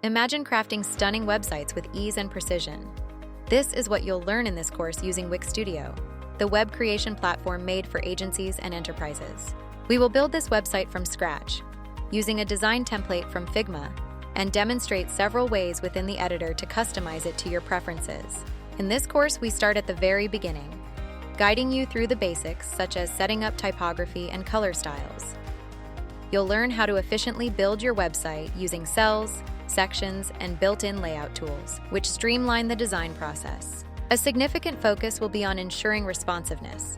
Imagine crafting stunning websites with ease and precision. This is what you'll learn in this course using Wix Studio, the web creation platform made for agencies and enterprises. We will build this website from scratch, using a design template from Figma, and demonstrate several ways within the editor to customize it to your preferences. In this course, we start at the very beginning, guiding you through the basics such as setting up typography and color styles. You'll learn how to efficiently build your website using cells, sections, and built-in layout tools, which streamline the design process. A significant focus will be on ensuring responsiveness.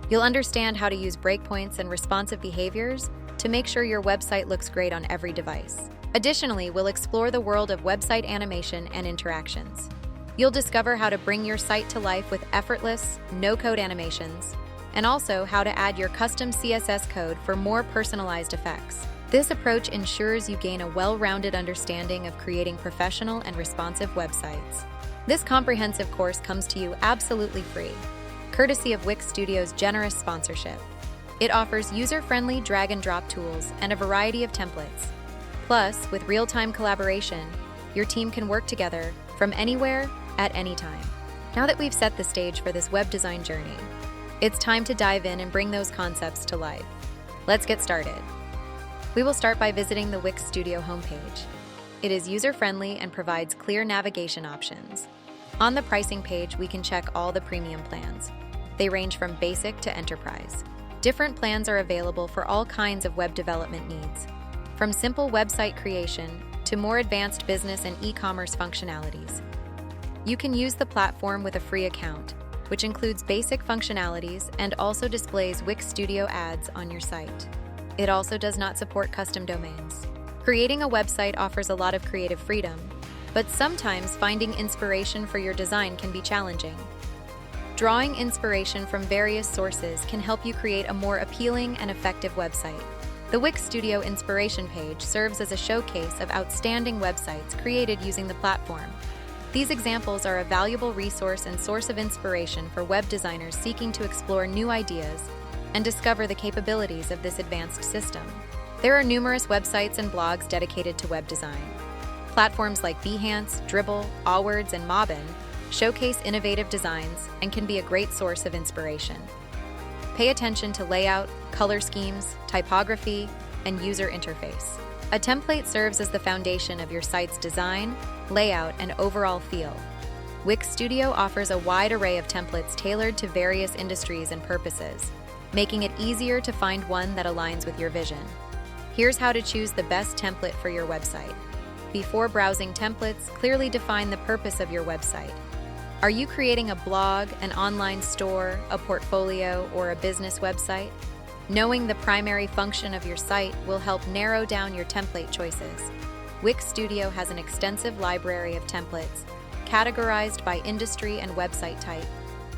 You'll understand how to use breakpoints and responsive behaviors to make sure your website looks great on every device. Additionally, we'll explore the world of website animation and interactions. You'll discover how to bring your site to life with effortless, no-code animations, and also how to add your custom CSS code for more personalized effects. This approach ensures you gain a well-rounded understanding of creating professional and responsive websites. This comprehensive course comes to you absolutely free, courtesy of Wix Studio's generous sponsorship. It offers user-friendly drag-and-drop tools and a variety of templates. Plus, with real-time collaboration, your team can work together from anywhere, at any time. Now that we've set the stage for this web design journey, it's time to dive in and bring those concepts to life. Let's get started. We will start by visiting the Wix Studio homepage. It is user-friendly and provides clear navigation options. On the pricing page, we can check all the premium plans. They range from basic to enterprise. Different plans are available for all kinds of web development needs, from simple website creation to more advanced business and e-commerce functionalities. You can use the platform with a free account, which includes basic functionalities and also displays Wix Studio ads on your site. It also does not support custom domains. Creating a website offers a lot of creative freedom, but sometimes finding inspiration for your design can be challenging. Drawing inspiration from various sources can help you create a more appealing and effective website. The Wix Studio inspiration page serves as a showcase of outstanding websites created using the platform. These examples are a valuable resource and source of inspiration for web designers seeking to explore new ideas and discover the capabilities of this advanced system. There are numerous websites and blogs dedicated to web design. Platforms like Behance, Dribbble, Allwords, and Mobbin showcase innovative designs and can be a great source of inspiration. Pay attention to layout, color schemes, typography, and user interface. A template serves as the foundation of your site's design, layout, and overall feel. Wix Studio offers a wide array of templates tailored to various industries and purposes, making it easier to find one that aligns with your vision. Here's how to choose the best template for your website. Before browsing templates, clearly define the purpose of your website. Are you creating a blog, an online store, a portfolio, or a business website? Knowing the primary function of your site will help narrow down your template choices. Wix Studio has an extensive library of templates, categorized by industry and website type.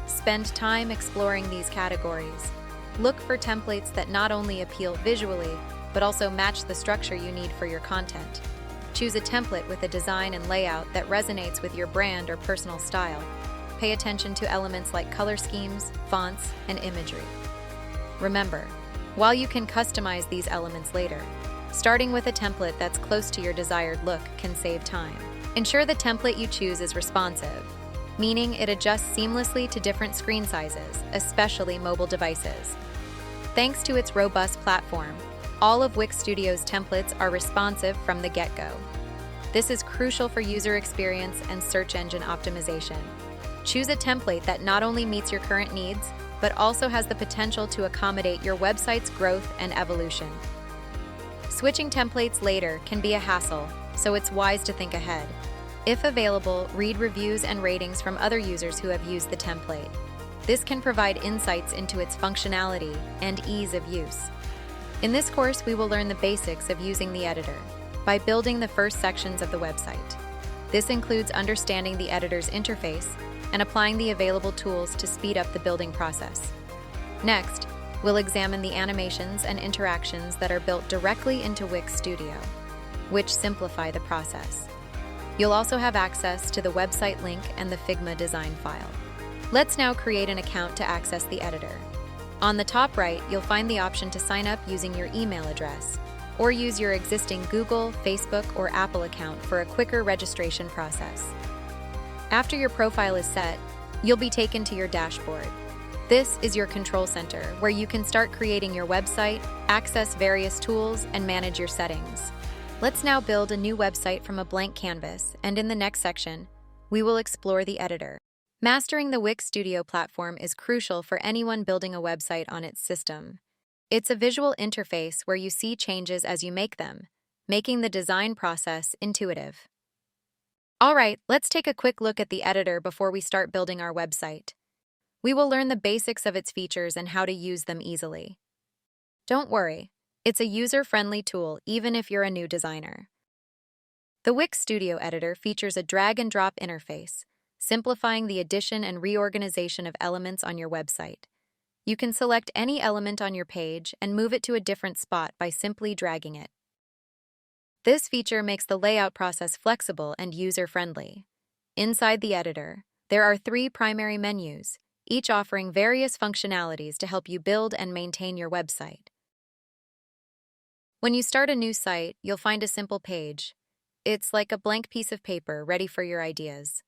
Spend time exploring these categories. Look for templates that not only appeal visually, but also match the structure you need for your content. Choose a template with a design and layout that resonates with your brand or personal style. Pay attention to elements like color schemes, fonts, and imagery. Remember, while you can customize these elements later, starting with a template that's close to your desired look can save time. Ensure the template you choose is responsive, meaning it adjusts seamlessly to different screen sizes, especially mobile devices. Thanks to its robust platform, all of Wix Studio's templates are responsive from the get-go. This is crucial for user experience and search engine optimization. Choose a template that not only meets your current needs, but also has the potential to accommodate your website's growth and evolution. Switching templates later can be a hassle, so it's wise to think ahead. If available, read reviews and ratings from other users who have used the template. This can provide insights into its functionality and ease of use. In this course, we will learn the basics of using the editor by building the first sections of the website. This includes understanding the editor's interface and applying the available tools to speed up the building process. Next, we'll examine the animations and interactions that are built directly into Wix Studio, which simplify the process. You'll also have access to the website link and the Figma design file. Let's now create an account to access the editor. On the top right, you'll find the option to sign up using your email address. or use your existing Google, Facebook, or Apple account for a quicker registration process. After your profile is set, you'll be taken to your dashboard. This is your control center, where you can start creating your website, access various tools, and manage your settings. Let's now build a new website from a blank canvas, and in the next section, we will explore the editor. Mastering the Wix Studio platform is crucial for anyone building a website on its system. It's a visual interface where you see changes as you make them, making the design process intuitive. All right, let's take a quick look at the editor before we start building our website. We will learn the basics of its features and how to use them easily. Don't worry, it's a user-friendly tool even if you're a new designer. The Wix Studio editor features a drag-and-drop interface, simplifying the addition and reorganization of elements on your website. You can select any element on your page and move it to a different spot by simply dragging it. This feature makes the layout process flexible and user-friendly. Inside the editor, there are 3 primary menus, each offering various functionalities to help you build and maintain your website. When you start a new site, you'll find a simple page. It's like a blank piece of paper ready for your ideas.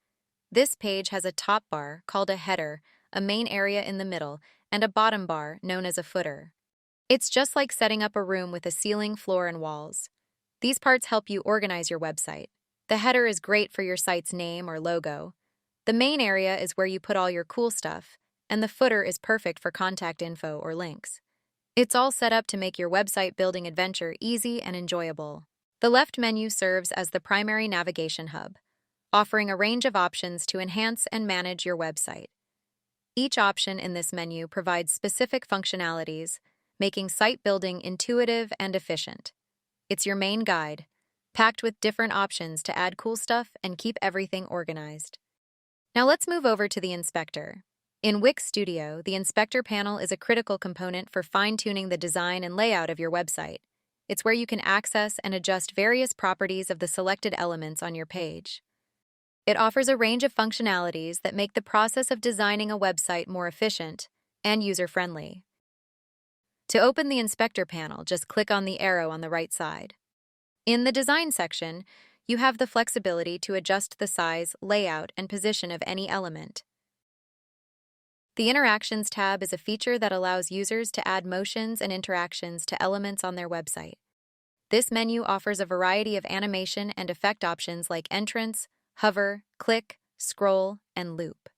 This page has a top bar, called a header, a main area in the middle, and a bottom bar, known as a footer. It's just like setting up a room with a ceiling, floor, and walls. These parts help you organize your website. The header is great for your site's name or logo. The main area is where you put all your cool stuff, and the footer is perfect for contact info or links. It's all set up to make your website building adventure easy and enjoyable. The left menu serves as the primary navigation hub, offering a range of options to enhance and manage your website. Each option in this menu provides specific functionalities, making site building intuitive and efficient. It's your main guide, packed with different options to add cool stuff and keep everything organized. Now let's move over to the inspector. In Wix Studio, the inspector panel is a critical component for fine-tuning the design and layout of your website. It's where you can access and adjust various properties of the selected elements on your page. It offers a range of functionalities that make the process of designing a website more efficient and user-friendly. To open the inspector panel, just click on the arrow on the right side. In the design section, you have the flexibility to adjust the size, layout, and position of any element. The Interactions tab is a feature that allows users to add motions and interactions to elements on their website. This menu offers a variety of animation and effect options like entrance, hover, click, scroll, and loop.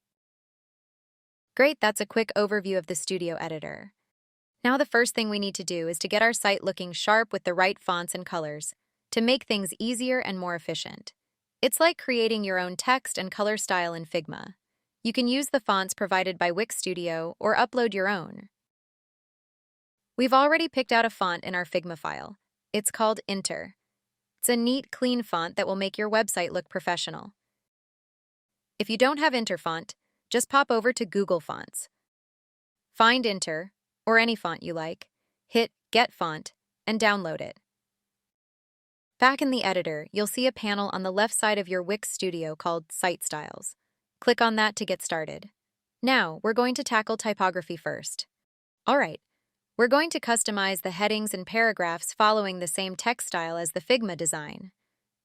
Great, that's a quick overview of the Studio editor. Now the first thing we need to do is to get our site looking sharp with the right fonts and colors, to make things easier and more efficient. It's like creating your own text and color style in Figma. You can use the fonts provided by Wix Studio or upload your own. We've already picked out a font in our Figma file. It's called Inter. It's a neat, clean font that will make your website look professional. If you don't have Inter font, just pop over to Google Fonts. Find Inter, or any font you like, hit Get Font, and download it. Back in the editor, you'll see a panel on the left side of your Wix Studio called Site Styles. Click on that to get started. Now, we're going to tackle typography first. All right, we're going to customize the headings and paragraphs following the same text style as the Figma design.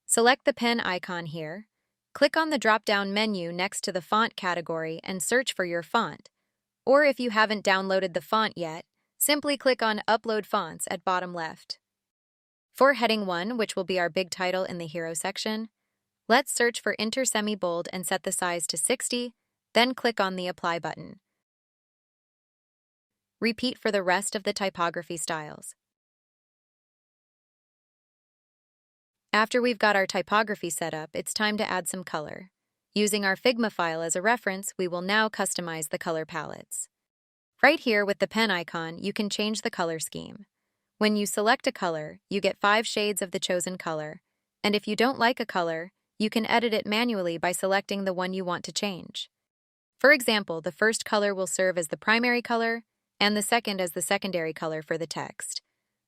Select the pen icon here. Click on the drop-down menu next to the font category and search for your font. Or if you haven't downloaded the font yet, simply click on Upload Fonts at bottom left. For heading 1, which will be our big title in the Hero section, let's search for Inter Semi-Bold and set the size to 60, then click on the Apply button. Repeat for the rest of the typography styles. After we've got our typography set up, it's time to add some color. Using our Figma file as a reference, we will now customize the color palettes. Right here with the pen icon, you can change the color scheme. When you select a color, you get 5 shades of the chosen color, and if you don't like a color, you can edit it manually by selecting the one you want to change. For example, the first color will serve as the primary color, and the second as the secondary color for the text.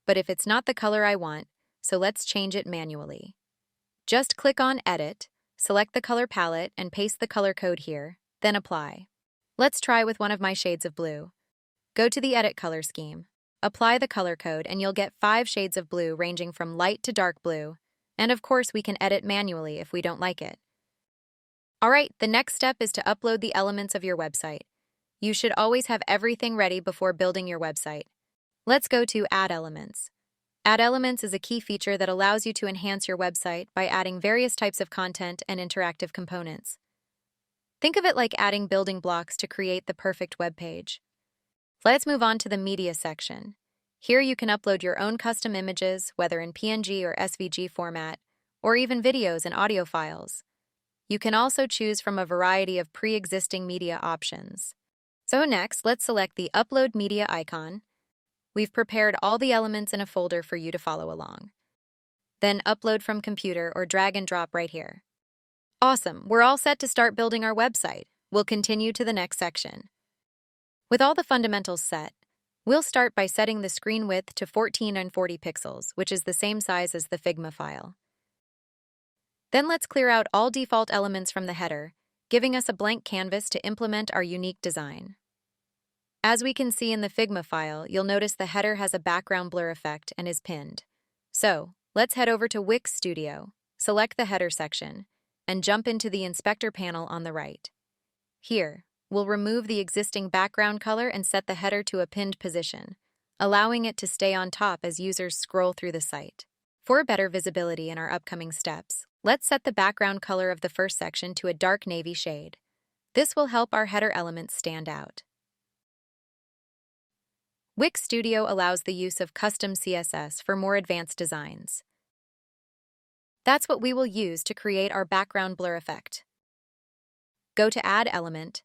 But if it's not the color I want, so let's change it manually. Just click on Edit, select the color palette, and paste the color code here, then apply. Let's try with one of my shades of blue. Go to the Edit Color Scheme, Apply the color code and you'll get 5 shades of blue ranging from light to dark blue. And of course, we can edit manually if we don't like it. All right, the next step is to upload the elements of your website. You should always have everything ready before building your website. Let's go to Add Elements. Add Elements is a key feature that allows you to enhance your website by adding various types of content and interactive components. Think of it like adding building blocks to create the perfect web page. Let's move on to the Media section. Here you can upload your own custom images, whether in PNG or SVG format, or even videos and audio files. You can also choose from a variety of pre-existing media options. So next, let's select the Upload Media icon. We've prepared all the elements in a folder for you to follow along. Then upload from computer or drag and drop right here. Awesome, we're all set to start building our website. We'll continue to the next section. With all the fundamentals set, we'll start by setting the screen width to 14 and 40 pixels, which is the same size as the Figma file. Then let's clear out all default elements from the header, giving us a blank canvas to implement our unique design. As we can see in the Figma file, you'll notice the header has a background blur effect and is pinned. So, let's head over to Wix Studio, select the header section, and jump into the inspector panel on the right. Here, we'll remove the existing background color and set the header to a pinned position, allowing it to stay on top as users scroll through the site. For better visibility in our upcoming steps, let's set the background color of the first section to a dark navy shade. This will help our header elements stand out. Wix Studio allows the use of custom CSS for more advanced designs. That's what we will use to create our background blur effect. Go to Add Element,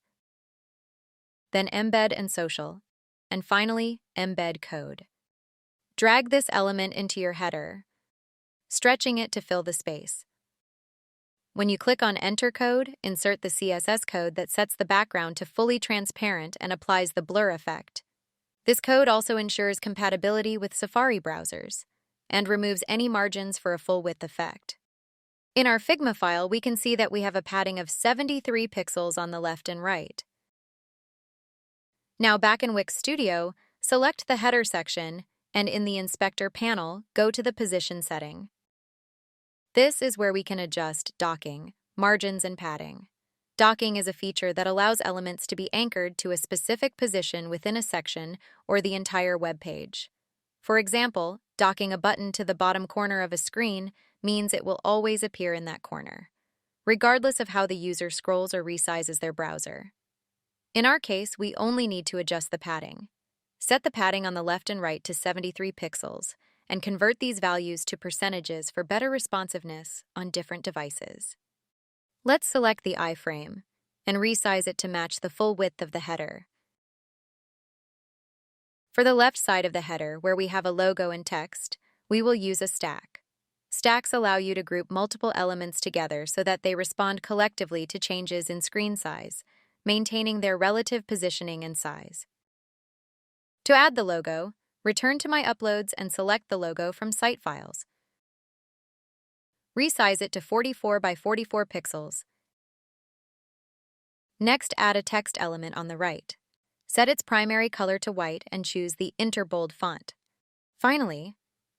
then Embed and Social, and finally, Embed Code. Drag this element into your header, stretching it to fill the space. When you click on Enter Code, insert the CSS code that sets the background to fully transparent and applies the blur effect. This code also ensures compatibility with Safari browsers and removes any margins for a full width effect. In our Figma file, we can see that we have a padding of 73 pixels on the left and right. Now back in Wix Studio, select the header section and in the Inspector panel, go to the Position setting. This is where we can adjust docking, margins, and padding. Docking is a feature that allows elements to be anchored to a specific position within a section or the entire web page. For example, docking a button to the bottom corner of a screen means it will always appear in that corner, regardless of how the user scrolls or resizes their browser. In our case, we only need to adjust the padding. Set the padding on the left and right to 73 pixels, and convert these values to percentages for better responsiveness on different devices. Let's select the iframe and resize it to match the full width of the header. For the left side of the header, where we have a logo and text, we will use a stack. Stacks allow you to group multiple elements together so that they respond collectively to changes in screen size, maintaining their relative positioning and size. To add the logo, return to My Uploads and select the logo from Site Files. Resize it to 44 by 44 pixels. Next, add a text element on the right. Set its primary color to white and choose the Interbold font. Finally,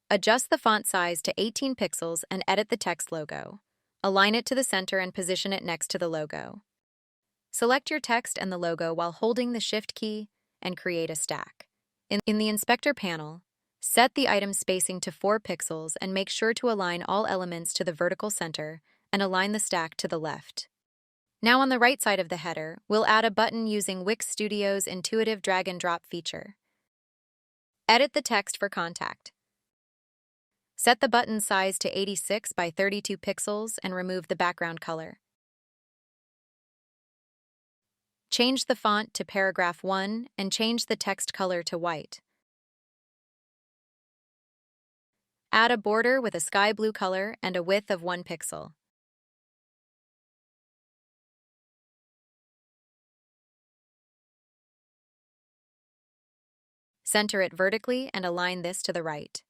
adjust the font size to 18 pixels and edit the text logo. Align it to the center and position it next to the logo. Select your text and the logo while holding the Shift key and create a stack. In the Inspector panel, set the item spacing to 4 pixels and make sure to align all elements to the vertical center and align the stack to the left. Now on the right side of the header, we'll add a button using Wix Studio's intuitive drag and drop feature. Edit the text for contact. Set the button size to 86 by 32 pixels and remove the background color. Change the font to paragraph 1 and change the text color to white. Add a border with a sky blue color and a width of 1 pixel. Center it vertically and align this to the right.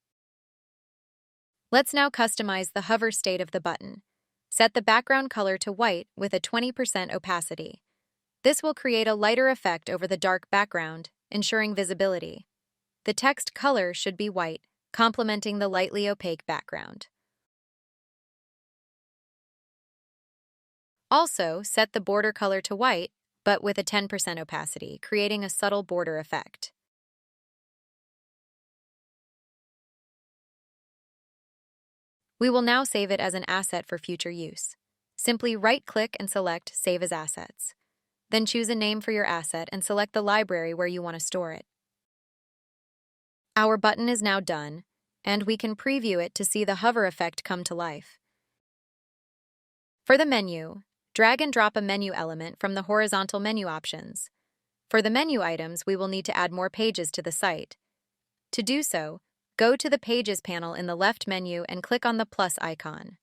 Let's now customize the hover state of the button. Set the background color to white with a 20% opacity. This will create a lighter effect over the dark background, ensuring visibility. The text color should be white, complementing the lightly opaque background. Also, set the border color to white, but with a 10% opacity, creating a subtle border effect. We will now save it as an asset for future use. Simply right-click and select Save as Assets. Then choose a name for your asset and select the library where you want to store it. Our button is now done, and we can preview it to see the hover effect come to life. For the menu, drag and drop a menu element from the horizontal menu options. For the menu items, we will need to add more pages to the site. To do so, go to the Pages panel in the left menu and click on the plus icon.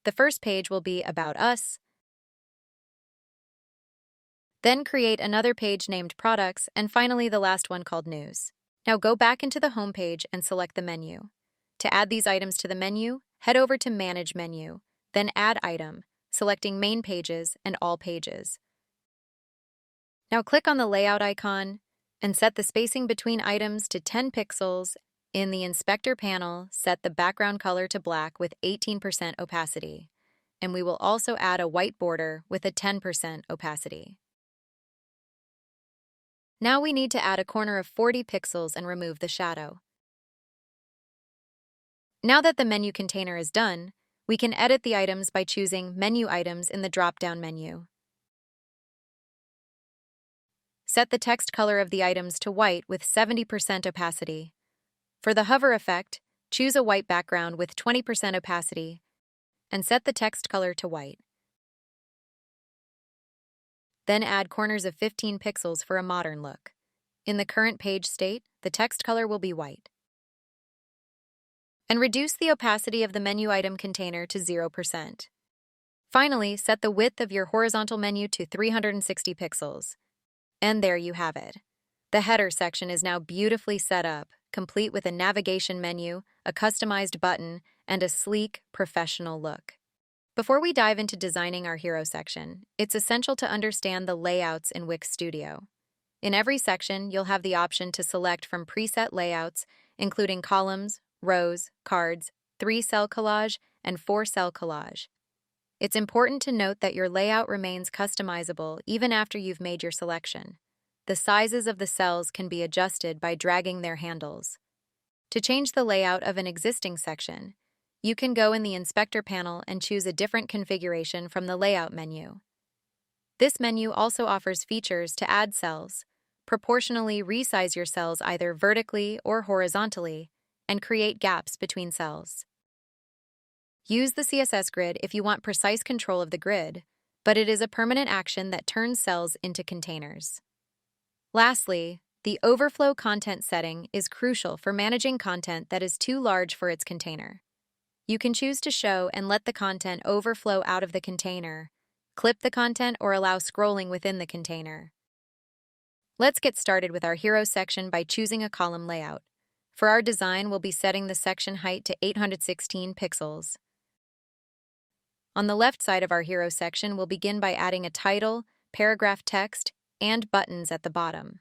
The first page will be About Us. Then create another page named Products, and finally the last one called News. Now go back into the home page and select the menu. To add these items to the menu, head over to Manage menu, then Add Item, selecting Main Pages and All Pages. Now click on the Layout icon and set the spacing between items to 10 pixels. In the Inspector panel, set the background color to black with 18% opacity, and we will also add a white border with a 10% opacity. Now we need to add a corner of 40 pixels and remove the shadow. Now that the menu container is done, we can edit the items by choosing Menu Items in the drop-down menu. Set the text color of the items to white with 70% opacity. For the hover effect, choose a white background with 20% opacity and set the text color to white. Then add corners of 15 pixels for a modern look. In the current page state, the text color will be white. And reduce the opacity of the menu item container to 0%. Finally, set the width of your horizontal menu to 360 pixels. And there you have it. The header section is now beautifully set up, complete with a navigation menu, a customized button, and a sleek, professional look. Before we dive into designing our hero section, it's essential to understand the layouts in Wix Studio. In every section, you'll have the option to select from preset layouts, including columns, rows, cards, 3-cell collage, and 4-cell collage. It's important to note that your layout remains customizable even after you've made your selection. The sizes of the cells can be adjusted by dragging their handles. To change the layout of an existing section, you can go in the Inspector panel and choose a different configuration from the Layout menu. This menu also offers features to add cells, proportionally resize your cells either vertically or horizontally, and create gaps between cells. Use the CSS grid if you want precise control of the grid, but it is a permanent action that turns cells into containers. Lastly, the overflow content setting is crucial for managing content that is too large for its container. You can choose to show and let the content overflow out of the container, clip the content, or allow scrolling within the container. Let's get started with our hero section by choosing a column layout. For our design, we'll be setting the section height to 816 pixels. On the left side of our hero section, we'll begin by adding a title, paragraph text, and buttons at the bottom.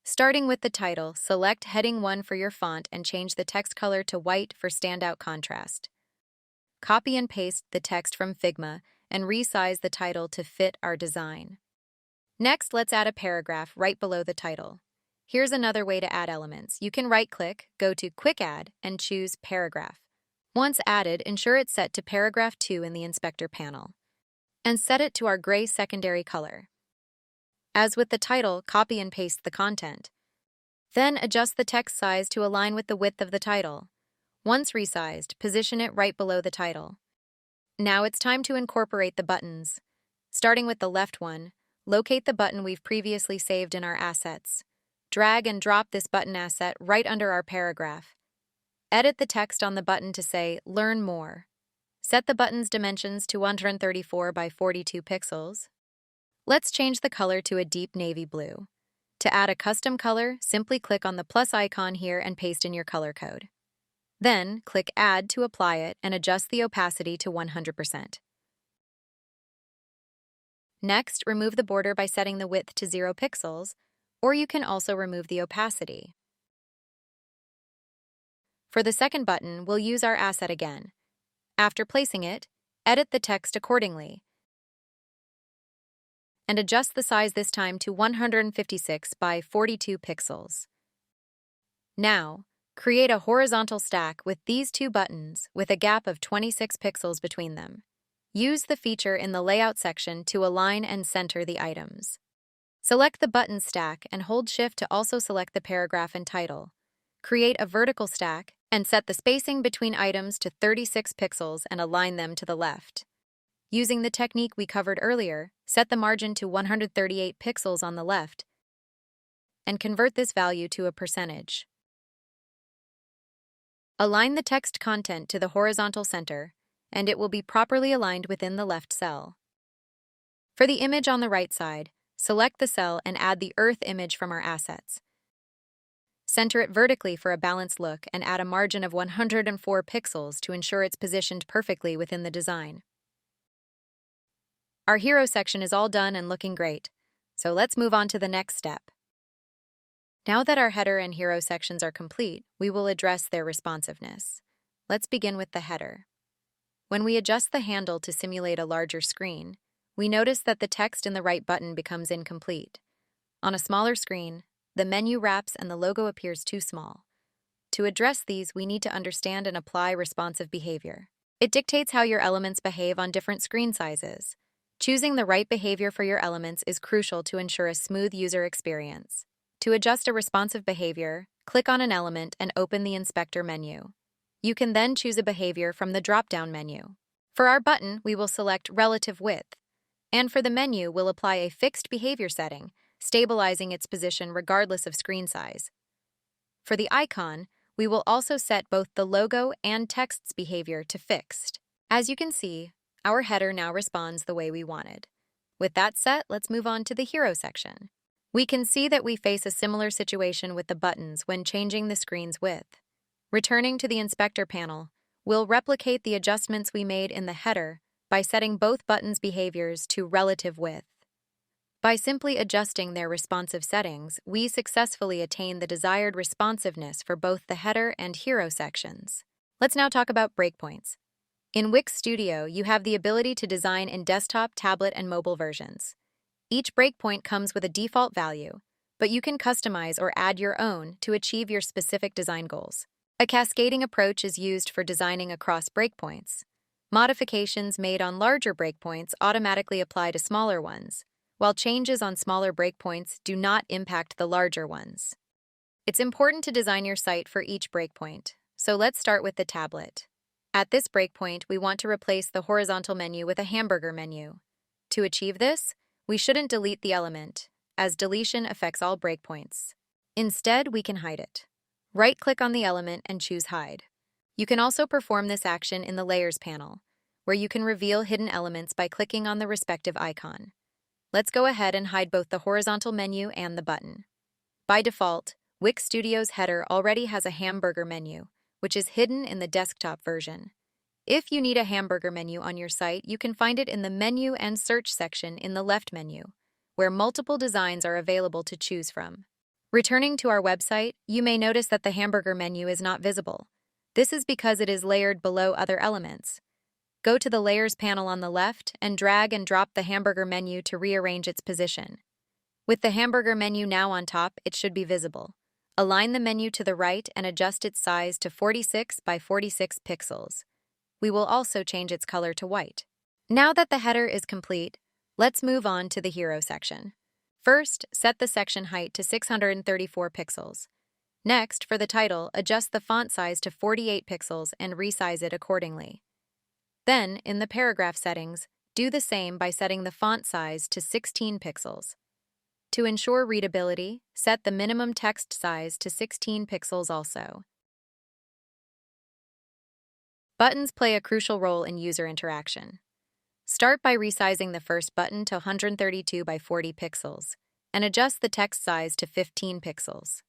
Starting with the title, select Heading 1 for your font and change the text color to white for standout contrast. Copy and paste the text from Figma and resize the title to fit our design. Next, let's add a paragraph right below the title. Here's another way to add elements. You can right-click, go to Quick Add, and choose Paragraph. Once added, ensure it's set to Paragraph 2 in the Inspector panel, and set it to our gray secondary color. As with the title, copy and paste the content. Then adjust the text size to align with the width of the title. Once resized, position it right below the title. Now it's time to incorporate the buttons. Starting with the left one, locate the button we've previously saved in our assets. Drag and drop this button asset right under our paragraph. Edit the text on the button to say, Learn More. Set the button's dimensions to 134 by 42 pixels. Let's change the color to a deep navy blue. To add a custom color, simply click on the plus icon here and paste in your color code. Then, click Add to apply it and adjust the opacity to 100%. Next, remove the border by setting the width to 0 pixels, or you can also remove the opacity. For the second button, we'll use our asset again. After placing it, edit the text accordingly and adjust the size this time to 156 by 42 pixels. Now, create a horizontal stack with these two buttons with a gap of 26 pixels between them. Use the feature in the Layout section to align and center the items. Select the button stack and hold Shift to also select the paragraph and title. Create a vertical stack and set the spacing between items to 36 pixels and align them to the left. Using the technique we covered earlier, set the margin to 138 pixels on the left and convert this value to a percentage. Align the text content to the horizontal center, and it will be properly aligned within the left cell. For the image on the right side, select the cell and add the Earth image from our assets. Center it vertically for a balanced look and add a margin of 104 pixels to ensure it's positioned perfectly within the design. Our hero section is all done and looking great, so let's move on to the next step. Now that our header and hero sections are complete, we will address their responsiveness. Let's begin with the header. When we adjust the handle to simulate a larger screen, we notice that the text in the right button becomes incomplete. On a smaller screen, the menu wraps and the logo appears too small. To address these, we need to understand and apply responsive behavior. It dictates how your elements behave on different screen sizes. Choosing the right behavior for your elements is crucial to ensure a smooth user experience. To adjust a responsive behavior, click on an element and open the Inspector menu. You can then choose a behavior from the drop-down menu. For our button, we will select Relative Width. And for the menu, we'll apply a fixed behavior setting, stabilizing its position regardless of screen size. For the icon, we will also set both the logo and text's behavior to fixed. As you can see, our header now responds the way we wanted. With that set, let's move on to the hero section. We can see that we face a similar situation with the buttons when changing the screen's width. Returning to the Inspector panel, we'll replicate the adjustments we made in the header by setting both buttons' behaviors to relative width. By simply adjusting their responsive settings, we successfully attain the desired responsiveness for both the header and hero sections. Let's now talk about breakpoints. In Wix Studio, you have the ability to design in desktop, tablet, and mobile versions. Each breakpoint comes with a default value, but you can customize or add your own to achieve your specific design goals. A cascading approach is used for designing across breakpoints. Modifications made on larger breakpoints automatically apply to smaller ones, while changes on smaller breakpoints do not impact the larger ones. It's important to design your site for each breakpoint, so let's start with the tablet. At this breakpoint, we want to replace the horizontal menu with a hamburger menu. To achieve this, we shouldn't delete the element, as deletion affects all breakpoints. Instead, we can hide it. Right-click on the element and choose Hide. You can also perform this action in the Layers panel, where you can reveal hidden elements by clicking on the respective icon. Let's go ahead and hide both the horizontal menu and the button. By default, Wix Studio's header already has a hamburger menu, which is hidden in the desktop version. If you need a hamburger menu on your site, you can find it in the Menu and Search section in the left menu, where multiple designs are available to choose from. Returning to our website, you may notice that the hamburger menu is not visible. This is because it is layered below other elements. Go to the Layers panel on the left and drag and drop the hamburger menu to rearrange its position. With the hamburger menu now on top, it should be visible. Align the menu to the right and adjust its size to 46 by 46 pixels. We will also change its color to white. Now that the header is complete, let's move on to the hero section. First, set the section height to 634 pixels. Next, for the title, adjust the font size to 48 pixels and resize it accordingly. Then, in the paragraph settings, do the same by setting the font size to 16 pixels. To ensure readability, set the minimum text size to 16 pixels also. Buttons play a crucial role in user interaction. Start by resizing the first button to 132 by 40 pixels and adjust the text size to 15 pixels.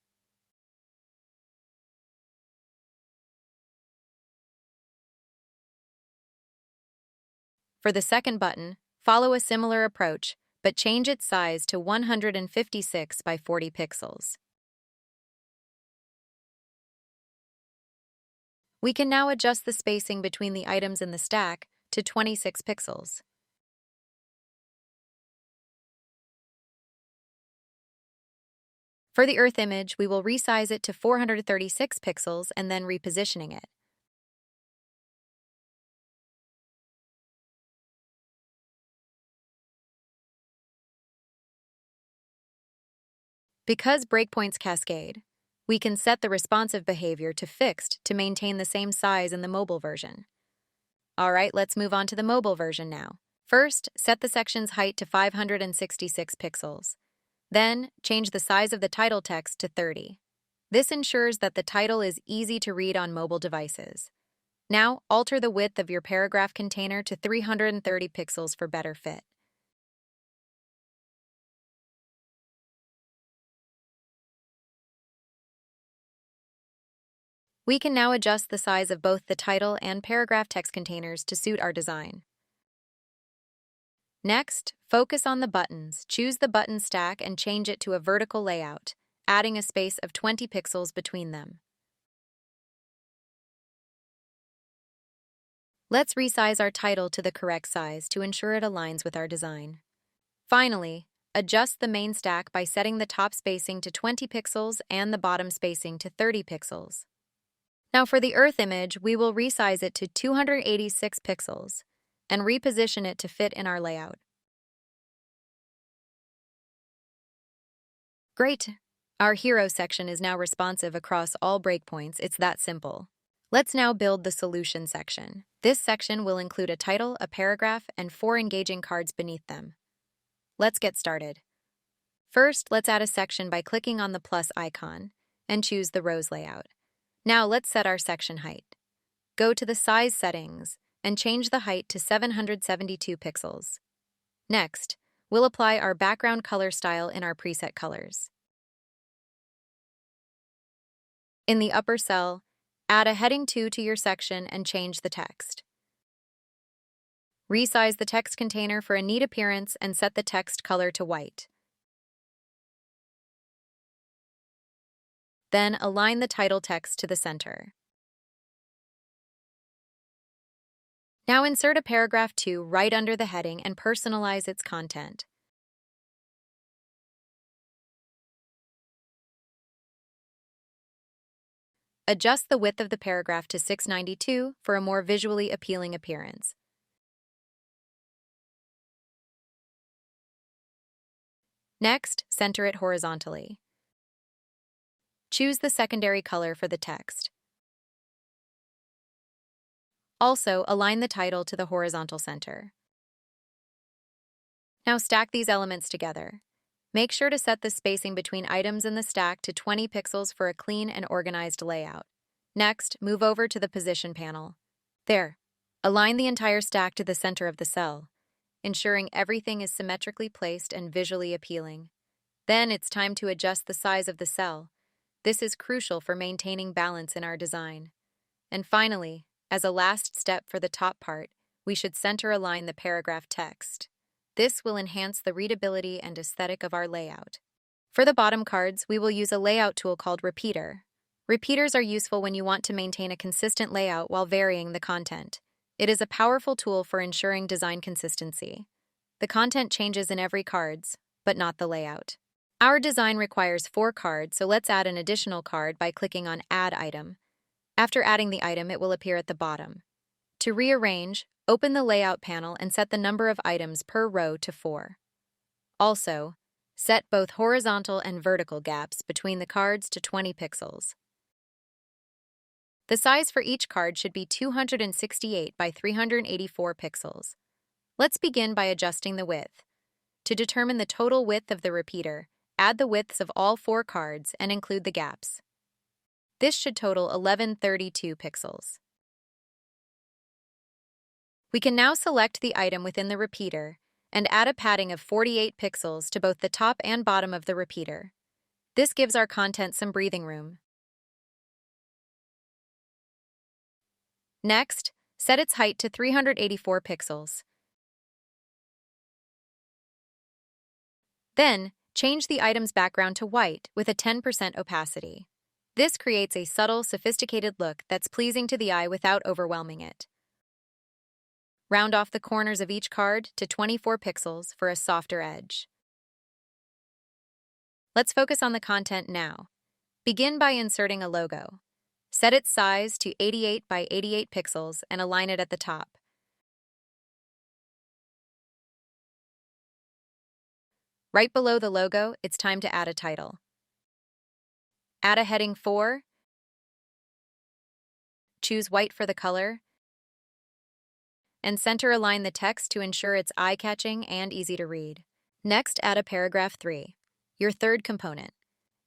For the second button, follow a similar approach, but change its size to 156 by 40 pixels. We can now adjust the spacing between the items in the stack to 26 pixels. For the Earth image, we will resize it to 436 pixels and then repositioning it. Because breakpoints cascade, we can set the responsive behavior to fixed to maintain the same size in the mobile version. All right, let's move on to the mobile version now. First, set the section's height to 566 pixels. Then, change the size of the title text to 30. This ensures that the title is easy to read on mobile devices. Now, alter the width of your paragraph container to 330 pixels for better fit. We can now adjust the size of both the title and paragraph text containers to suit our design. Next, focus on the buttons. Choose the button stack and change it to a vertical layout, adding a space of 20 pixels between them. Let's resize our title to the correct size to ensure it aligns with our design. Finally, adjust the main stack by setting the top spacing to 20 pixels and the bottom spacing to 30 pixels. Now for the Earth image, we will resize it to 286 pixels and reposition it to fit in our layout. Great! Our hero section is now responsive across all breakpoints. It's that simple. Let's now build the solution section. This section will include a title, a paragraph, and 4 engaging cards beneath them. Let's get started. First, let's add a section by clicking on the plus icon and choose the rows layout. Now let's set our section height. Go to the size settings and change the height to 772 pixels. Next, we'll apply our background color style in our preset colors. In the upper cell, add a heading 2 to your section and change the text. Resize the text container for a neat appearance and set the text color to white. Then align the title text to the center. Now insert a paragraph 2 right under the heading and personalize its content. Adjust the width of the paragraph to 692 for a more visually appealing appearance. Next, center it horizontally. Choose the secondary color for the text. Also, align the title to the horizontal center. Now stack these elements together. Make sure to set the spacing between items in the stack to 20 pixels for a clean and organized layout. Next, move over to the position panel. There. Align the entire stack to the center of the cell, ensuring everything is symmetrically placed and visually appealing. Then it's time to adjust the size of the cell. This is crucial for maintaining balance in our design. And finally, as a last step for the top part, we should center align the paragraph text. This will enhance the readability and aesthetic of our layout. For the bottom cards, we will use a layout tool called Repeater. Repeaters are useful when you want to maintain a consistent layout while varying the content. It is a powerful tool for ensuring design consistency. The content changes in every cards, but not the layout. Our design requires 4 cards, so let's add an additional card by clicking on Add Item. After adding the item, it will appear at the bottom. To rearrange, open the Layout panel and set the number of items per row to 4. Also, set both horizontal and vertical gaps between the cards to 20 pixels. The size for each card should be 268 by 384 pixels. Let's begin by adjusting the width. To determine the total width of the repeater, add the widths of all 4 cards and include the gaps. This should total 1132 pixels. We can now select the item within the repeater and add a padding of 48 pixels to both the top and bottom of the repeater. This gives our content some breathing room. Next, set its height to 384 pixels. Then, change the item's background to white with a 10% opacity. This creates a subtle, sophisticated look that's pleasing to the eye without overwhelming it. Round off the corners of each card to 24 pixels for a softer edge. Let's focus on the content now. Begin by inserting a logo. Set its size to 88 by 88 pixels and align it at the top. Right below the logo, it's time to add a title. Add a heading 4. Choose white for the color. And center align the text to ensure it's eye-catching and easy to read. Next, add a paragraph 3, your third component.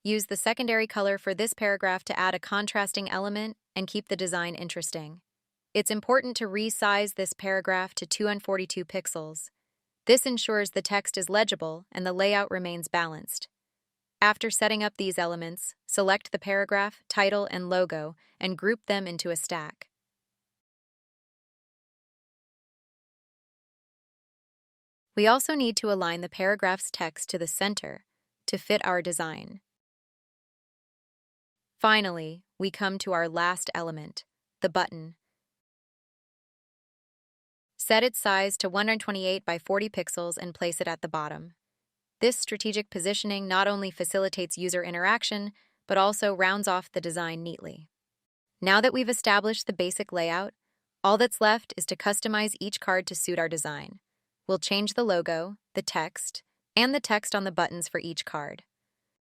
Use the secondary color for this paragraph to add a contrasting element and keep the design interesting. It's important to resize this paragraph to 242 pixels. This ensures the text is legible and the layout remains balanced. After setting up these elements, select the paragraph, title, and logo and group them into a stack. We also need to align the paragraph's text to the center to fit our design. Finally, we come to our last element, the button. Set its size to 128 by 40 pixels and place it at the bottom. This strategic positioning not only facilitates user interaction, but also rounds off the design neatly. Now that we've established the basic layout, all that's left is to customize each card to suit our design. We'll change the logo, the text, and the text on the buttons for each card.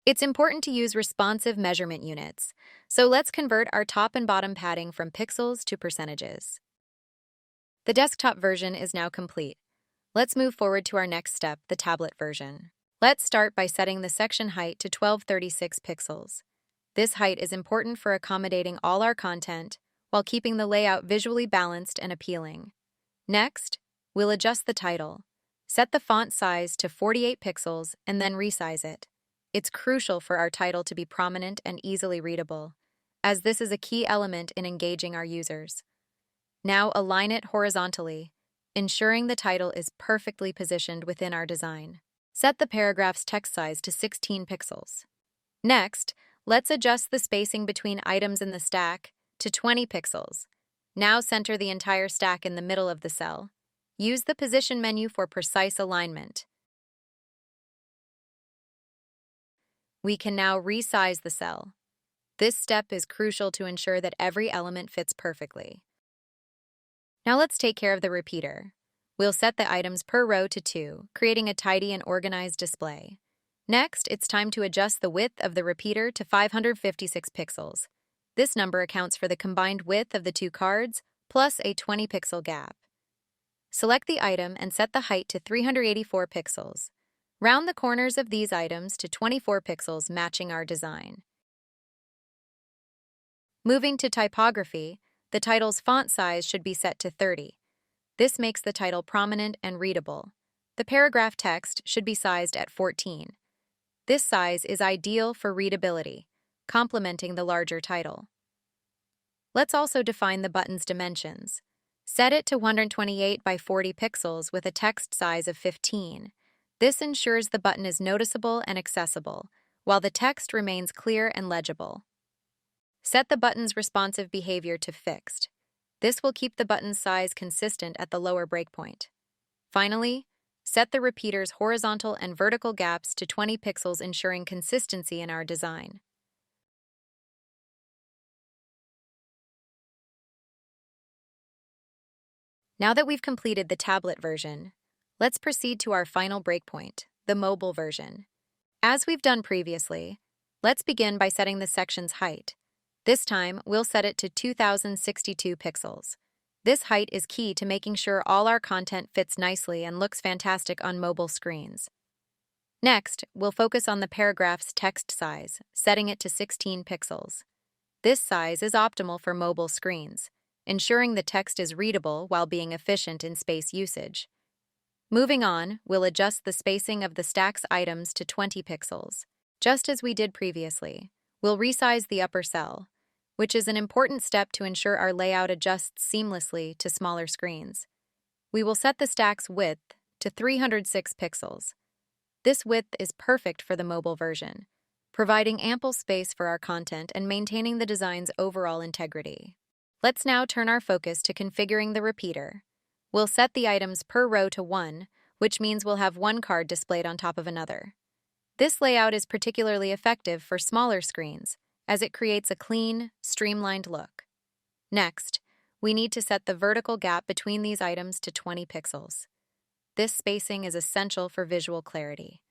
It's important to use responsive measurement units, so let's convert our top and bottom padding from pixels to percentages. The desktop version is now complete. Let's move forward to our next step, the tablet version. Let's start by setting the section height to 1236 pixels. This height is important for accommodating all our content while keeping the layout visually balanced and appealing. Next, we'll adjust the title. Set the font size to 48 pixels and then resize it. It's crucial for our title to be prominent and easily readable, as this is a key element in engaging our users. Now align it horizontally, ensuring the title is perfectly positioned within our design. Set the paragraph's text size to 16 pixels. Next, let's adjust the spacing between items in the stack to 20 pixels. Now center the entire stack in the middle of the cell. Use the position menu for precise alignment. We can now resize the cell. This step is crucial to ensure that every element fits perfectly. Now let's take care of the repeater. We'll set the items per row to 2, creating a tidy and organized display. Next, it's time to adjust the width of the repeater to 556 pixels. This number accounts for the combined width of the two cards, plus a 20-pixel gap. Select the item and set the height to 384 pixels. Round the corners of these items to 24 pixels, matching our design. Moving to typography, the title's font size should be set to 30. This makes the title prominent and readable. The paragraph text should be sized at 14. This size is ideal for readability, complementing the larger title. Let's also define the button's dimensions. Set it to 128 by 40 pixels with a text size of 15. This ensures the button is noticeable and accessible, while the text remains clear and legible. Set the button's responsive behavior to fixed. This will keep the button's size consistent at the lower breakpoint. Finally, set the repeater's horizontal and vertical gaps to 20 pixels, ensuring consistency in our design. Now that we've completed the tablet version, let's proceed to our final breakpoint, the mobile version. As we've done previously, let's begin by setting the section's height. This time, we'll set it to 2062 pixels. This height is key to making sure all our content fits nicely and looks fantastic on mobile screens. Next, we'll focus on the paragraph's text size, setting it to 16 pixels. This size is optimal for mobile screens, ensuring the text is readable while being efficient in space usage. Moving on, we'll adjust the spacing of the stack's items to 20 pixels. Just as we did previously, we'll resize the upper cell, which is an important step to ensure our layout adjusts seamlessly to smaller screens. We will set the stack's width to 306 pixels. This width is perfect for the mobile version, providing ample space for our content and maintaining the design's overall integrity. Let's now turn our focus to configuring the repeater. We'll set the items per row to 1, which means we'll have one card displayed on top of another. This layout is particularly effective for smaller screens, as it creates a clean, streamlined look. Next, we need to set the vertical gap between these items to 20 pixels. This spacing is essential for visual clarity.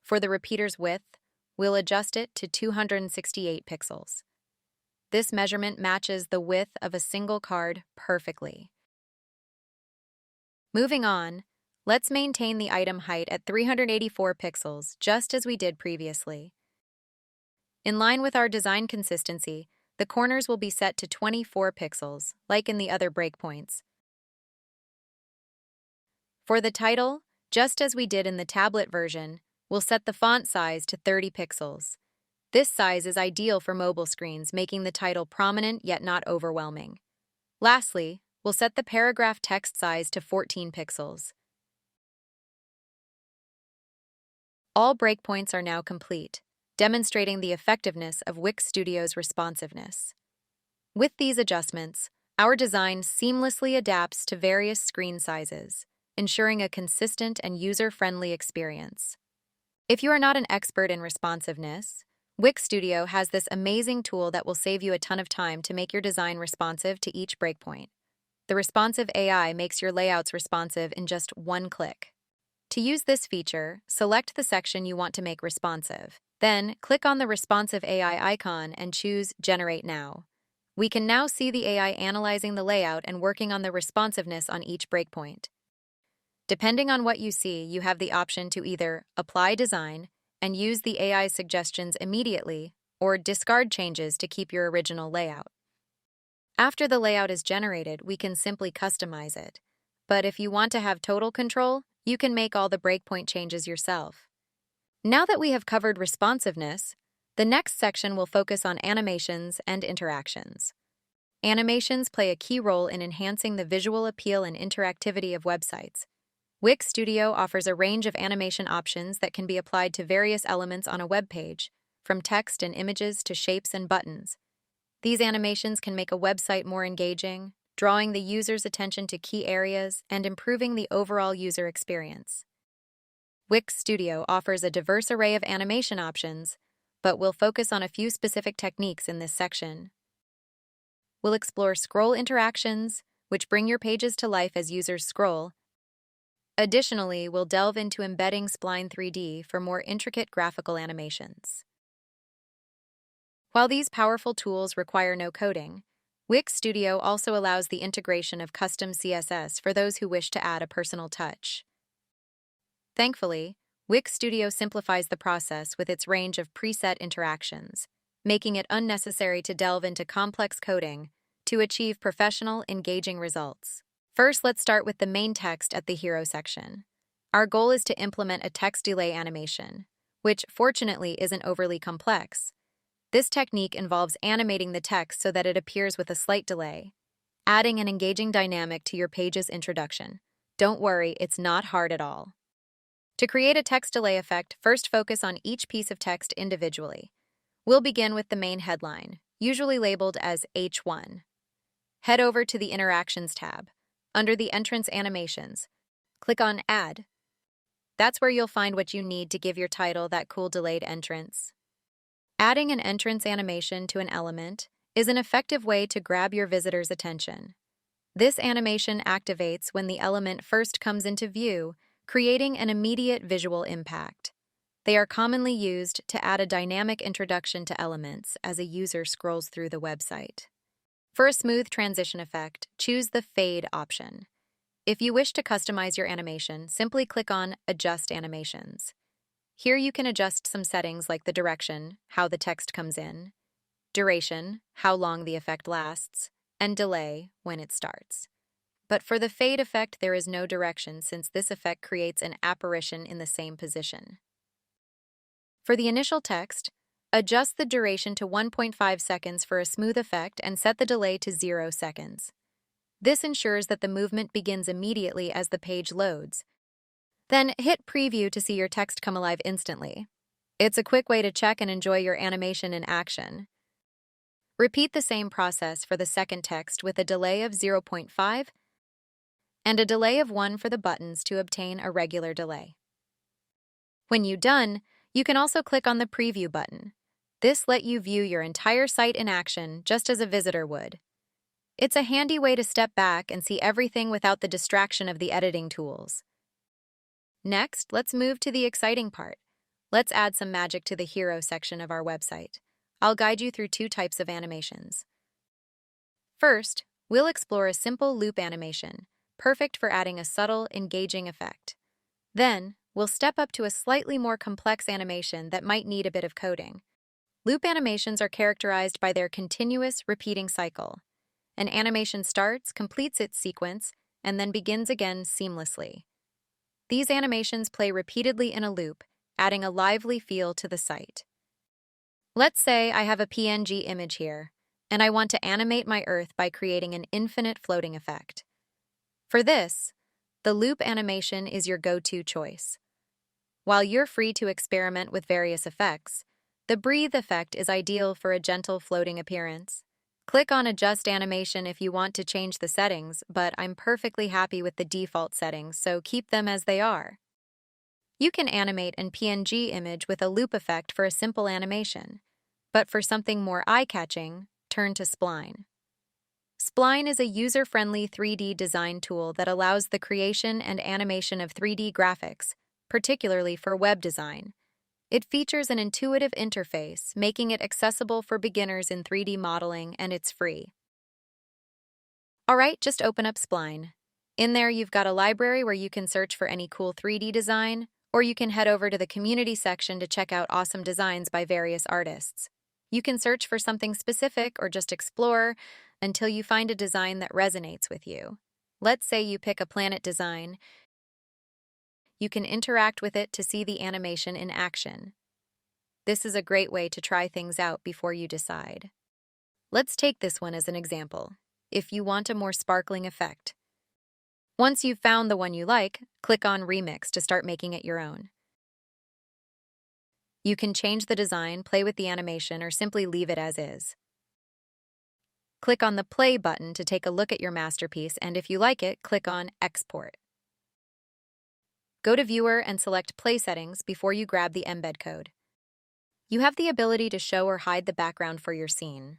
For the repeater's width, we'll adjust it to 268 pixels. This measurement matches the width of a single card perfectly. Moving on, let's maintain the item height at 384 pixels, just as we did previously. In line with our design consistency, the corners will be set to 24 pixels, like in the other breakpoints. For the title, just as we did in the tablet version, we'll set the font size to 30 pixels. This size is ideal for mobile screens, making the title prominent yet not overwhelming. Lastly, we'll set the paragraph text size to 14 pixels. All breakpoints are now complete, demonstrating the effectiveness of Wix Studio's responsiveness. With these adjustments, our design seamlessly adapts to various screen sizes, ensuring a consistent and user-friendly experience. If you are not an expert in responsiveness, Wix Studio has this amazing tool that will save you a ton of time to make your design responsive to each breakpoint. The responsive AI makes your layouts responsive in just one click. To use this feature, select the section you want to make responsive. Then, click on the responsive AI icon and choose Generate Now. We can now see the AI analyzing the layout and working on the responsiveness on each breakpoint. Depending on what you see, you have the option to either apply design and use the AI suggestions immediately, or discard changes to keep your original layout. After the layout is generated, we can simply customize it. But if you want to have total control, you can make all the breakpoint changes yourself. Now that we have covered responsiveness, the next section will focus on animations and interactions. Animations play a key role in enhancing the visual appeal and interactivity of websites. Wix Studio offers a range of animation options that can be applied to various elements on a web page, from text and images to shapes and buttons. These animations can make a website more engaging, drawing the user's attention to key areas and improving the overall user experience. Wix Studio offers a diverse array of animation options, but we'll focus on a few specific techniques in this section. We'll explore scroll interactions, which bring your pages to life as users scroll. Additionally, we'll delve into embedding Spline 3D for more intricate graphical animations. While these powerful tools require no coding, Wix Studio also allows the integration of custom CSS for those who wish to add a personal touch. Thankfully, Wix Studio simplifies the process with its range of preset interactions, making it unnecessary to delve into complex coding to achieve professional, engaging results. First, let's start with the main text at the hero section. Our goal is to implement a text delay animation, which fortunately isn't overly complex. This technique involves animating the text so that it appears with a slight delay, adding an engaging dynamic to your page's introduction. Don't worry, it's not hard at all. To create a text delay effect, first focus on each piece of text individually. We'll begin with the main headline, usually labeled as H1. Head over to the Interactions tab. Under the Entrance Animations, click on Add. That's where you'll find what you need to give your title that cool delayed entrance. Adding an entrance animation to an element is an effective way to grab your visitor's attention. This animation activates when the element first comes into view, creating an immediate visual impact. They are commonly used to add a dynamic introduction to elements as a user scrolls through the website. For a smooth transition effect, choose the Fade option. If you wish to customize your animation, simply click on Adjust Animations. Here you can adjust some settings like the direction, how the text comes in, duration, how long the effect lasts, and delay, when it starts. But for the fade effect, there is no direction since this effect creates an apparition in the same position. For the initial text, adjust the duration to 1.5 seconds for a smooth effect and set the delay to 0 seconds. This ensures that the movement begins immediately as the page loads. Then hit Preview to see your text come alive instantly. It's a quick way to check and enjoy your animation in action. Repeat the same process for the second text with a delay of 0.5 and a delay of 1 for the buttons to obtain a regular delay. When you're done, you can also click on the Preview button. This lets you view your entire site in action just as a visitor would. It's a handy way to step back and see everything without the distraction of the editing tools. Next, let's move to the exciting part. Let's add some magic to the hero section of our website. I'll guide you through 2 types of animations. First, we'll explore a simple loop animation, perfect for adding a subtle, engaging effect. Then, we'll step up to a slightly more complex animation that might need a bit of coding. Loop animations are characterized by their continuous, repeating cycle. An animation starts, completes its sequence, and then begins again seamlessly. These animations play repeatedly in a loop, adding a lively feel to the site. Let's say I have a PNG image here, and I want to animate my Earth by creating an infinite floating effect. For this, the loop animation is your go-to choice. While you're free to experiment with various effects, the breathe effect is ideal for a gentle floating appearance. Click on Adjust Animation if you want to change the settings, but I'm perfectly happy with the default settings, so keep them as they are. You can animate an PNG image with a loop effect for a simple animation, but for something more eye-catching, turn to Spline. Spline is a user-friendly 3D design tool that allows the creation and animation of 3D graphics, particularly for web design. It features an intuitive interface, making it accessible for beginners in 3D modeling, and it's free. Alright, just open up Spline. In there, you've got a library where you can search for any cool 3D design, or you can head over to the community section to check out awesome designs by various artists. You can search for something specific or just explore until you find a design that resonates with you. Let's say you pick a planet design. You can interact with it to see the animation in action. This is a great way to try things out before you decide. Let's take this one as an example, if you want a more sparkling effect. Once you've found the one you like, click on Remix to start making it your own. You can change the design, play with the animation, or simply leave it as is. Click on the Play button to take a look at your masterpiece, and if you like it, click on Export. Go to Viewer and select Play Settings before you grab the Embed code. You have the ability to show or hide the background for your scene.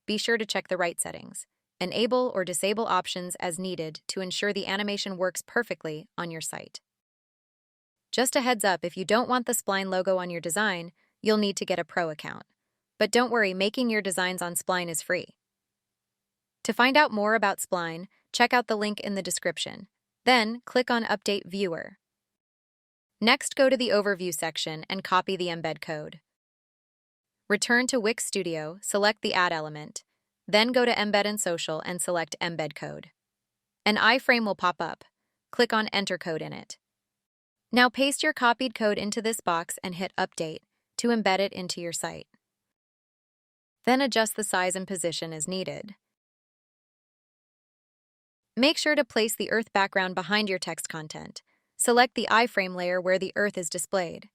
Be sure to check the right settings. Enable or disable options as needed to ensure the animation works perfectly on your site. Just a heads up, if you don't want the Spline logo on your design, you'll need to get a pro account. But don't worry, making your designs on Spline is free. To find out more about Spline, check out the link in the description. Then, click on Update Viewer. Next, go to the Overview section and copy the embed code. Return to Wix Studio, select the Add element, then go to Embed and Social and select Embed Code. An iframe will pop up. Click on Enter Code in it. Now paste your copied code into this box and hit Update to embed it into your site. Then adjust the size and position as needed. Make sure to place the Earth background behind your text content. Select the iframe layer where the Earth is displayed.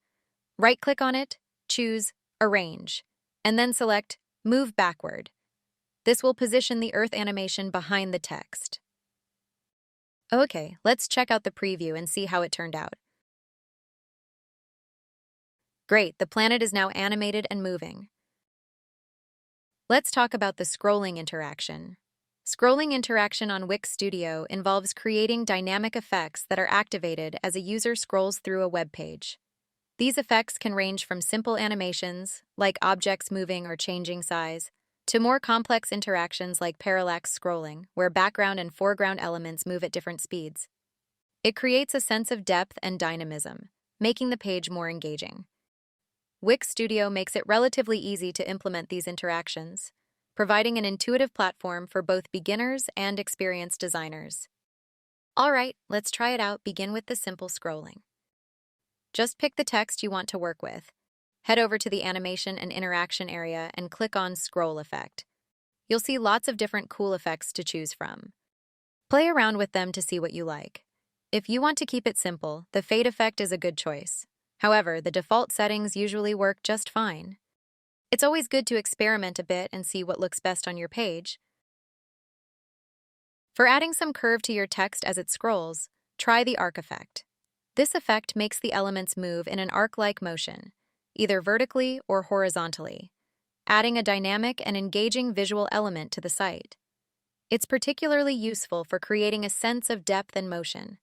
Right-click on it, choose Arrange, and then select Move Backward. This will position the Earth animation behind the text. Okay, let's check out the preview and see how it turned out. Great, the planet is now animated and moving. Let's talk about the scrolling interaction. Scrolling interaction on Wix Studio involves creating dynamic effects that are activated as a user scrolls through a web page. These effects can range from simple animations, like objects moving or changing size, to more complex interactions like parallax scrolling, where background and foreground elements move at different speeds. It creates a sense of depth and dynamism, making the page more engaging. Wix Studio makes it relatively easy to implement these interactions, providing an intuitive platform for both beginners and experienced designers. All right, let's try it out. Begin with the simple scrolling. Just pick the text you want to work with. Head over to the animation and interaction area and click on Scroll Effect. You'll see lots of different cool effects to choose from. Play around with them to see what you like. If you want to keep it simple, the fade effect is a good choice. However, the default settings usually work just fine. It's always good to experiment a bit and see what looks best on your page. For adding some curve to your text as it scrolls, try the arc effect. This effect makes the elements move in an arc-like motion, either vertically or horizontally, adding a dynamic and engaging visual element to the site. It's particularly useful for creating a sense of depth and motion,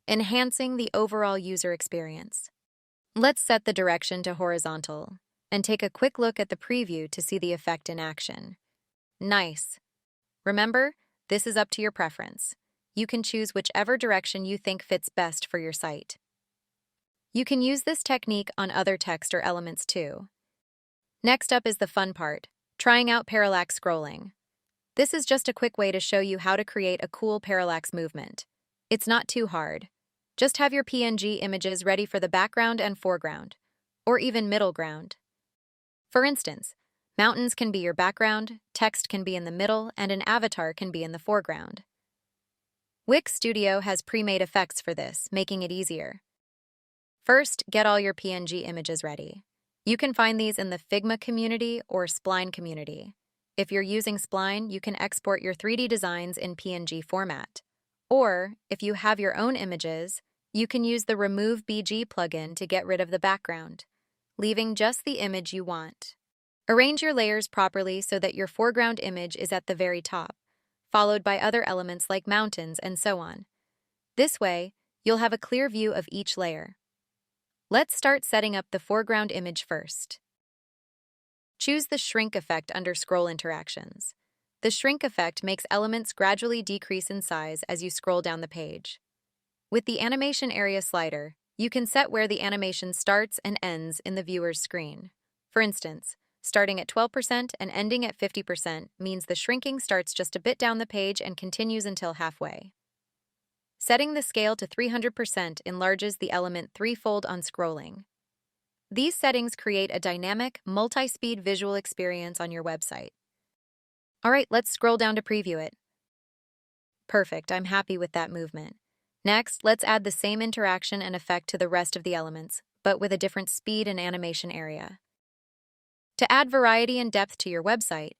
enhancing the overall user experience. Let's set the direction to horizontal and take a quick look at the preview to see the effect in action. Nice. Remember, this is up to your preference. You can choose whichever direction you think fits best for your site. You can use this technique on other text or elements too. Next up is the fun part, trying out parallax scrolling. This is just a quick way to show you how to create a cool parallax movement. It's not too hard. Just have your PNG images ready for the background and foreground, or even middle ground. For instance, mountains can be your background, text can be in the middle, and an avatar can be in the foreground. Wix Studio has pre-made effects for this, making it easier. First, get all your PNG images ready. You can find these in the Figma community or Spline community. If you're using Spline, you can export your 3D designs in PNG format. Or, if you have your own images, you can use the Remove BG plugin to get rid of the background, leaving just the image you want. Arrange your layers properly so that your foreground image is at the very top, followed by other elements like mountains and so on. This way, you'll have a clear view of each layer. Let's start setting up the foreground image first. Choose the shrink effect under scroll interactions. The shrink effect makes elements gradually decrease in size as you scroll down the page. With the animation area slider, you can set where the animation starts and ends in the viewer's screen. For instance, starting at 12% and ending at 50% means the shrinking starts just a bit down the page and continues until halfway. Setting the scale to 300% enlarges the element threefold on scrolling. These settings create a dynamic, multi-speed visual experience on your website. All right, let's scroll down to preview it. Perfect, I'm happy with that movement. Next, let's add the same interaction and effect to the rest of the elements, but with a different speed and animation area. To add variety and depth to your website,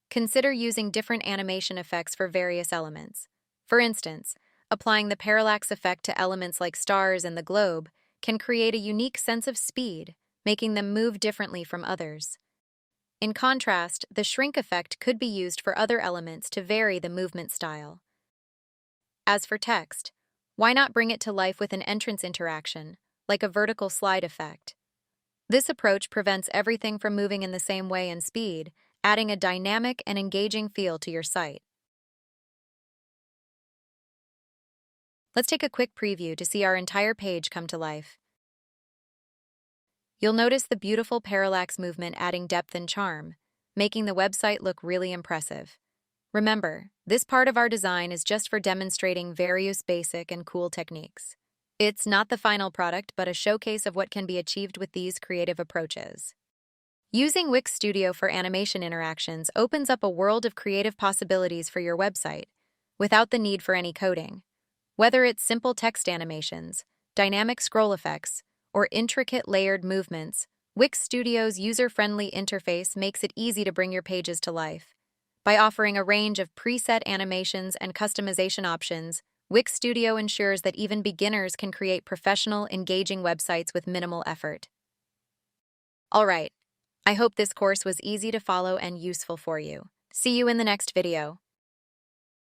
consider using different animation effects for various elements. For instance, applying the parallax effect to elements like stars and the globe can create a unique sense of speed, making them move differently from others. In contrast, the shrink effect could be used for other elements to vary the movement style. As for text, why not bring it to life with an entrance interaction, like a vertical slide effect? This approach prevents everything from moving in the same way and speed, adding a dynamic and engaging feel to your site. Let's take a quick preview to see our entire page come to life. You'll notice the beautiful parallax movement adding depth and charm, making the website look really impressive. Remember, this part of our design is just for demonstrating various basic and cool techniques. It's not the final product, but a showcase of what can be achieved with these creative approaches. Using Wix Studio for animation interactions opens up a world of creative possibilities for your website, without the need for any coding. Whether it's simple text animations, dynamic scroll effects, or intricate layered movements, Wix Studio's user-friendly interface makes it easy to bring your pages to life. By offering a range of preset animations and customization options, Wix Studio ensures that even beginners can create professional, engaging websites with minimal effort. All right, I hope this course was easy to follow and useful for you. See you in the next video.